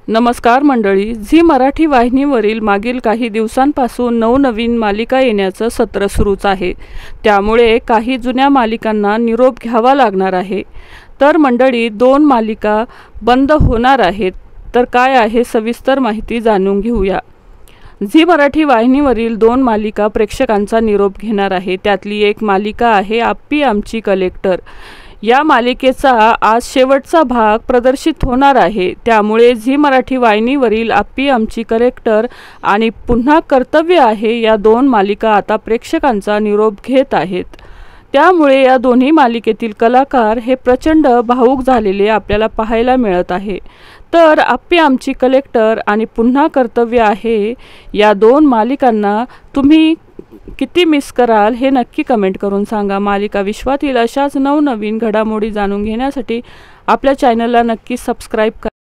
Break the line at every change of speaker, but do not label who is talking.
नमस्कार मंडळी, झी मराठी वाहिनीवरील मागील काही दिवसांपासून नवनवीन मालिका येण्याचं सत्र सुरूच आहे। त्यामुळे काही जुन्या मालिकांना निरोप घ्यावा लागणार आहे। तर मंडळी, 2 मालिका बंद होणार आहेत। तर काय आहे सविस्तर माहिती जाणून घेऊया। झी मराठी वाहिनीवरील 2 मालिका प्रेक्षकांचा निरोप घेणार आहे। त्यातली एक मालिका आहे आप्पी आमची कलेक्टर। या मालिकेचा आज शेवटचा भाग प्रदर्शित होणार आहे। त्यामुळे झी मराठी वाहिनीवरील आप्पी आमची कलेक्टर आणि पुन्हा कर्तव्य आहे या 2 मालिका आता प्रेक्षकांचा निरोप घेत आहेत। त्यामुळे या दोन्ही मालिकेतील कलाकार हे प्रचंड भावुक झालेले आपल्याला पाहायला मिळत आहे। तर आप्पी आमची कलेक्टर आणि पुन्हा कर्तव्य आहे या 2 मालिकांना तुम्ही किती मिस कराल हे नक्की कमेंट करून सांगा। मालिका विश्वातील अशाच नवनवीन घडामोडी जाणून घेण्यासाठी आपल्या चॅनलला नक्की सबस्क्राइब करा।